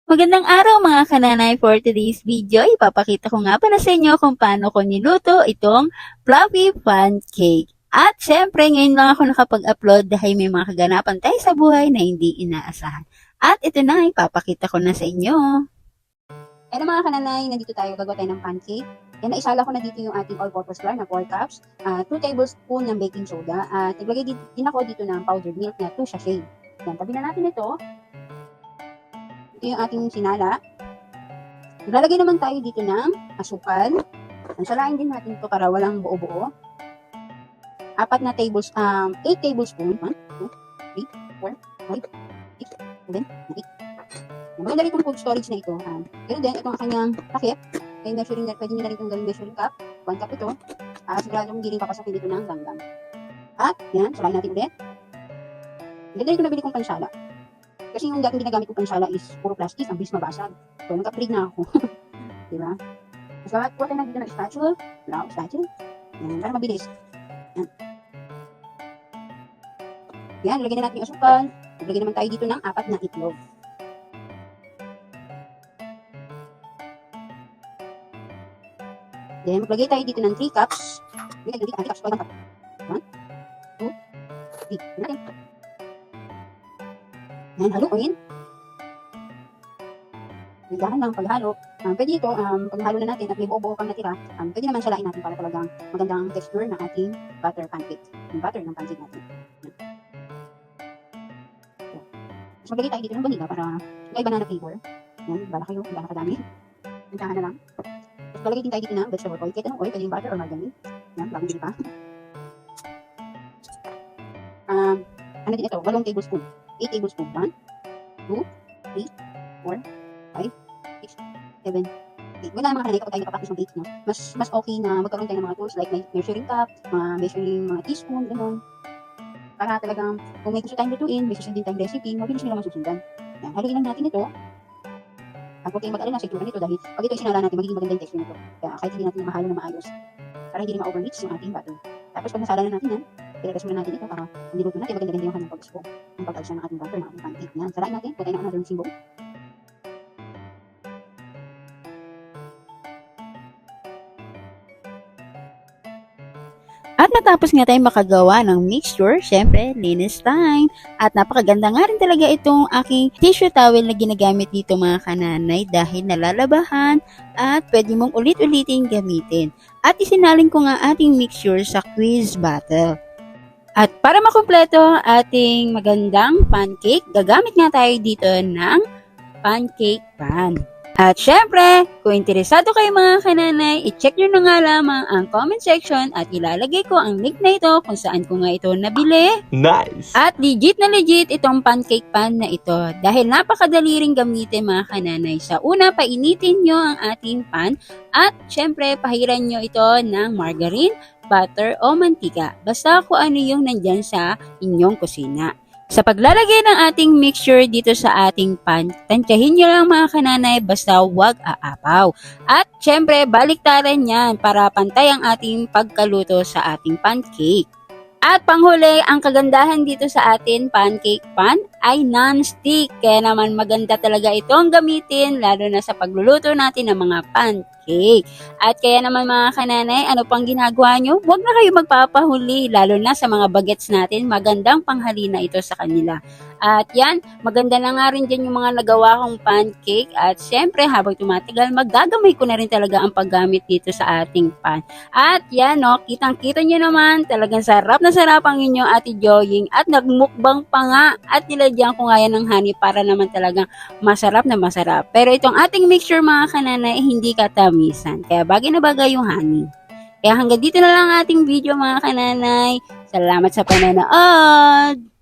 Magandang araw mga kananay. For today's video, ipapakita ko nga pala sa inyo kung paano ko niluto itong fluffy pancake. At syempre, ngayon lang ako nakapag-upload dahil may mga kaganapan tayo sa buhay na hindi inaasahan. At ito na, ipapakita ko na sa inyo. Ayan mga kananay, nandito tayo, gagawa tayo ng pancake. Yan, naisala ko na dito yung ating all-purpose flour na 4 cups, 2 tablespoon ng baking soda, at naglagay din ako dito ng powdered milk na 2 sachet. Yan, tabi na natin ito. Ito yung ating sinala. Maglalagay naman tayo dito ng asukal. Salain din natin ito para walang buo-buo. 8 tablespoon. 1, 2, 3, 4, 5, 6, 7, 8. Maganda rin itong cold storage na ito. Pero din, itong kanyang takip. Kaya measuring, pwede nyo na rin itong gawing measuring cup. 1 cup ito. Siguradong hindi rin papasokin dito ng langgam. At, yan, salain natin ulit. Maganda rin ito nabili kong pansala. Kasi yung dating ginagamit ko pansala is puro plastic, ang bilis mabasag. So, nag-upgrade na ako. Diba? So, kuha tayo na dito ng spatula. Wala akong spatula. Yan, para mabilis. Yan. Yan, lagyan na natin yung asukal. Lagyan naman tayo dito ng 4 na itlog. Then, maglagay tayo dito ng 3 cups. Lagyan dito ng 3 cups. 1 cup. 1, 2, 3. Natin. Yan, haluin. Bigahan lang paghalo. Pwede ito, paghalo na natin at may buo-buo pang natira, pwede naman salain natin para talagang magandang texture ng ating butter pancake. Yung butter ng pancake natin. So, mas maglagay tayo dito ng vanilla para may banana flavor. Yan, bala kayo, bala kadami. Pintahan na lang. Tapos lalagay din tayo dito ng vegetable oil. Kahit anong oil, pwede yung butter or margarine. Yan, bagong dito pa. Ano din ito, 8 tablespoon. 8 tablespoon. 1, 2, 3, 4, 5, 6, 7, 8. Wala naman kanay kapag tayo nakapractice ng bake, no? Mas okay na magkaroon tayo ng mga tools like measuring cup, mga teaspoon, gano'n. Para talagang kung may gusto tayong lutuin, may susundin tayong recipe, mabilis nila masusundan. Yan, haluin lang natin ito. Huwag kayong mag-alala sa itsura nito dahil pag ito isinala natin, magiging maganda yung texture nito. Kaya kahit hindi natin mahalo na maayos, para hindi rin ma-overmix yung ating butter. Tapos pag nasala na natin yan, ilagay muna natin ito para niluto natin, maganda-ganda yung kanyang pag-spo. Ang pag-alsa ng ating butter, ng ating pancake. Yan, salain natin, putay na another mixing bowl. At natapos nga tayo makagawa ng mixture, syempre, linis time. At napakaganda nga rin talaga itong aking tissue towel na ginagamit dito mga kananay dahil nalalabahan at pwede mong ulit-ulitin gamitin. At isinalin ko nga ating mixture sa quiz battle. At para makumpleto ang ating magandang pancake, gagamit nga tayo dito ng pancake pan. At syempre, kung interesado kayo mga kananay, i-check nyo na nga lamang ang comment section at ilalagay ko ang link na ito kung saan ko nga ito nabili. Nice! At legit na legit itong pancake pan na ito dahil napakadali ring gamitin mga kananay. Sa una, painitin nyo ang ating pan at syempre, pahiran nyo ito ng margarine, butter o mantika. Basta kung ano yung nandyan sa inyong kusina. Sa paglalagay ng ating mixture dito sa ating pan, tansyahin nyo lang mga kananay basta huwag aapaw. At syempre, baliktaran yan para pantay ang ating pagkaluto sa ating pancake. At panghuli, ang kagandahan dito sa ating pancake pan ay non-stick. Kaya naman maganda talaga itong gamitin lalo na sa pagluluto natin ng mga pancake. At kaya naman mga kananay, ano pang ginagawa nyo? Huwag na kayo magpapahuli lalo na sa mga bagets natin. Magandang panghalina ito sa kanila. At yan, maganda na nga rin dyan yung mga nagawa kong pancake. At syempre, habang tumatagal, magagamay ko na rin talaga ang paggamit dito sa ating pan. At yan, no, kitang-kita nyo naman, talagang sarap na sarap ang inyong Ate Joying. At nagmukbang pa nga. At nilagyan ko nga yan ng honey para naman talagang masarap na masarap. Pero itong ating mixture mga kananay, hindi katamisan. Kaya bagay na bagay yung honey. Kaya hanggang dito na lang ating video mga kananay. Salamat sa panonood!